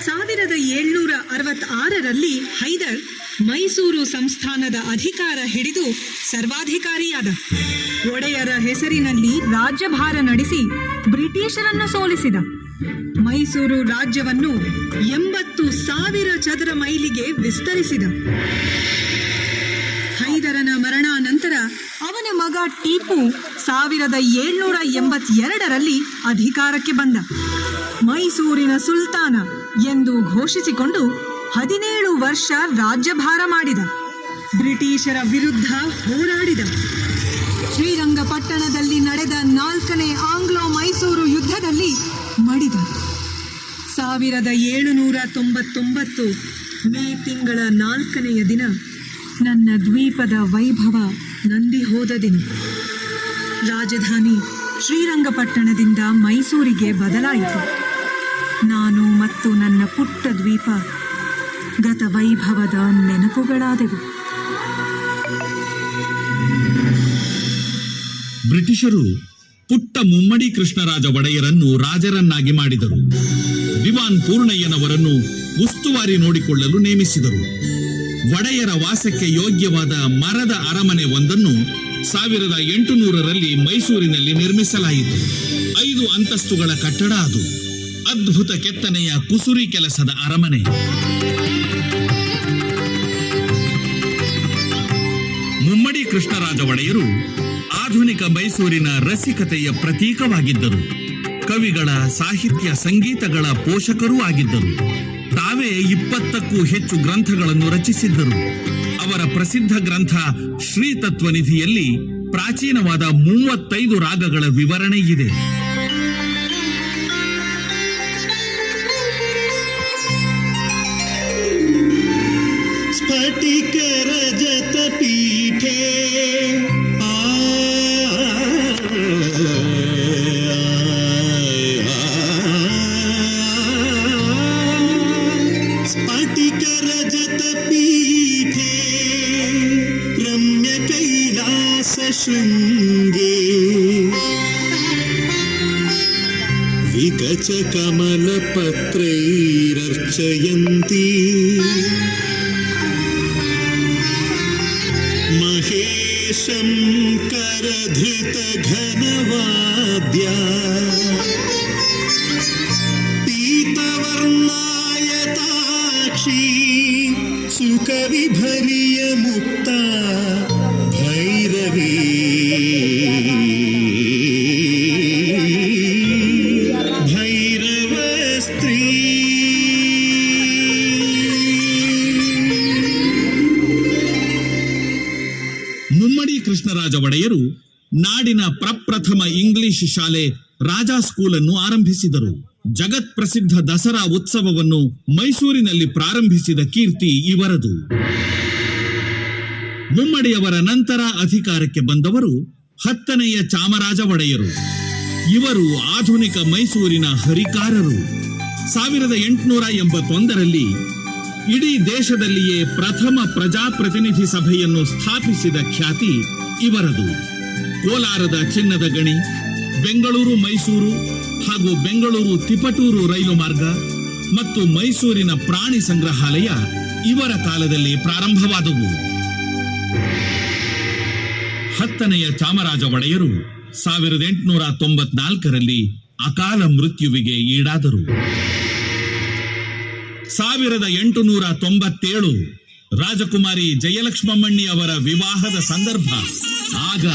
1766ರಲ್ಲಿ ಹೈದರ್ ಮೈಸೂರು ಸಂಸ್ಥಾನದ ಅಧಿಕಾರ ಹಿಡಿದು ಸರ್ವಾಧಿಕಾರಿಯಾದ. ಒಡೆಯರ ಹೆಸರಿನಲ್ಲಿ ರಾಜ್ಯಭಾರ ನಡೆಸಿ ಬ್ರಿಟಿಷರನ್ನು ಸೋಲಿಸಿದ. ಮೈಸೂರು ರಾಜ್ಯವನ್ನು 80,000 ಚದರ ಮೈಲಿಗೆ ವಿಸ್ತರಿಸಿದ. ಹೈದರನ ಮರಣಾನಂತರ ಅವನ ಮಗ ಟಿಪ್ಪು 1782ರಲ್ಲಿ ಅಧಿಕಾರಕ್ಕೆ ಬಂದ. ಮೈಸೂರಿನ ಸುಲ್ತಾನ ಎಂದು ಘೋಷಿಸಿಕೊಂಡು 17 ವರ್ಷ ರಾಜ್ಯಭಾರ ಮಾಡಿದ. ಬ್ರಿಟಿಷರ ವಿರುದ್ಧ ಹೋರಾಡಿದ. ಶ್ರೀರಂಗಪಟ್ಟಣದಲ್ಲಿ ನಡೆದ 4ನೇ ಆಂಗ್ಲೋ ಮೈಸೂರು ಯುದ್ಧದಲ್ಲಿ ಮಡಿದ. 1799 ಮೇ ತಿಂಗಳ 4ನೆಯ ದಿನ ನನ್ನ ದ್ವೀಪದ ವೈಭವ ನಂದಿ ಹೋದ ದಿನ. ರಾಜಧಾನಿ ಶ್ರೀರಂಗಪಟ್ಟಣದಿಂದ ಮೈಸೂರಿಗೆ ಬದಲಾಯಿತು. ನಾನು ಮತ್ತು ನನ್ನ ಪುಟ್ಟ ದ್ವೀಪ ಗತ ವೈಭವದ ನೆನಪುಗಳಾದೆವು. ಬ್ರಿಟಿಷರು ಪುಟ್ಟ ಮುಮ್ಮಡಿ ಕೃಷ್ಣರಾಜ ಒಡೆಯರನ್ನು ರಾಜರನ್ನಾಗಿ ಮಾಡಿದರು. ದಿವಾನ್ ಪೂರ್ಣಯ್ಯನವರನ್ನು ಉಸ್ತುವಾರಿ ನೋಡಿಕೊಳ್ಳಲು ನೇಮಿಸಿದರು. ಒಡೆಯರ ವಾಸಕ್ಕೆ ಯೋಗ್ಯವಾದ ಮರದ ಅರಮನೆ ಒಂದನ್ನು 1800ರಲ್ಲಿ ಮೈಸೂರಿನಲ್ಲಿ ನಿರ್ಮಿಸಲಾಯಿತು. 5 ಅಂತಸ್ತುಗಳ ಕಟ್ಟಡ ಅದು. ಅದ್ಭುತ ಕೆತ್ತನೆಯ ಕುಸುರಿ ಕೆಲಸದ ಅರಮನೆ. ಮುಮ್ಮಡಿ ಕೃಷ್ಣರಾಜ ಒಡೆಯರು ಆಧುನಿಕ ಮೈಸೂರಿನ ರಸಿಕತೆಯ ಪ್ರತೀಕವಾಗಿದ್ದರು. ಕವಿಗಳ ಸಾಹಿತ್ಯ ಸಂಗೀತಗಳ ಪೋಷಕರೂ ಆಗಿದ್ದರು. ತಾವೇ 20ಕ್ಕೂ ಹೆಚ್ಚು ಗ್ರಂಥಗಳನ್ನು ರಚಿಸಿದ್ದರು. ಅವರ ಪ್ರಸಿದ್ಧ ಗ್ರಂಥ ಶ್ರೀ ತತ್ವನಿಧಿಯಲ್ಲಿ ಪ್ರಾಚೀನವಾದ 35 ರಾಗಗಳ ವಿವರಣೆ ಇದೆ. ಸ್ಫಟಿಕ ರಜತ ಪೀಠೆ ಸ್ಫಟಿಕ ರಜತ ಪೀಠೆ ರಮ್ಯ ಕೈಲಾಸ ಶೃಂಗೇ ವಿಕಚ ಕಮಲ ಪತ್ರೈರರ್ಚಯಂತಿ ಮಹೇಶಂ ಕರಧೃತ ಘನವಾದ್ಯ ಪೀತವರ್ಣಾಯತಾಕ್ಷಿ ಸುಕವಿಭರಿಯ ಮುಕ್ತ ಭೈರವೀ ಭೈರವ ಸ್ತ್ರೀ. ಮುಮ್ಮಡಿ ಕೃಷ್ಣರಾಜ ಒಡೆಯರು ನಾಡಿನ ಪ್ರಪ್ರಥಮ ಇಂಗ್ಲಿಷ್ ಶಾಲೆ ರಾಜಾ ಸ್ಕೂಲ್ ಅನ್ನು ಆರಂಭಿಸಿದರು. ಜಗತ್ ಪ್ರಸಿದ್ಧ ದಸರಾ ಉತ್ಸವವನ್ನು ಮೈಸೂರಿನಲ್ಲಿ ಪ್ರಾರಂಭಿಸಿದ ಕೀರ್ತಿ ಇವರದು. ಮುಮ್ಮಡಿಯವರ ನಂತರ ಅಧಿಕಾರಕ್ಕೆ ಬಂದವರು 10ನೆಯ ಚಾಮರಾಜ ಒಡೆಯರು. ಇವರು ಆಧುನಿಕ ಮೈಸೂರಿನ ಹರಿಕಾರರು. 1881ರಲ್ಲಿ ಇಡೀ ದೇಶದಲ್ಲಿಯೇ ಪ್ರಥಮ ಪ್ರಜಾಪ್ರತಿನಿಧಿ ಸಭೆಯನ್ನು ಸ್ಥಾಪಿಸಿದ ಖ್ಯಾತಿ ಇವರದು. ಕೋಲಾರದ ಚಿನ್ನದ ಗಣಿ, ಬೆಂಗಳೂರು ಮೈಸೂರು ಹಾಗೂ ಬೆಂಗಳೂರು ತಿಪಟೂರು ರೈಲು ಮಾರ್ಗ ಮತ್ತು ಮೈಸೂರಿನ ಪ್ರಾಣಿ ಸಂಗ್ರಹಾಲಯ ಇವರ ಕಾಲದಲ್ಲಿ ಪ್ರಾರಂಭವಾದವು. 10ನೆಯ ಚಾಮರಾಜ ಒಡೆಯರು 1894ರಲ್ಲಿ ಅಕಾಲ ಮೃತ್ಯುವಿಗೆ ಈಡಾದರು. 1897 ರಾಜಕುಮಾರಿ ಜಯಲಕ್ಷ್ಮಮ್ಮಣ್ಣಿ ಅವರ ವಿವಾಹದ ಸಂದರ್ಭ. ಆಗ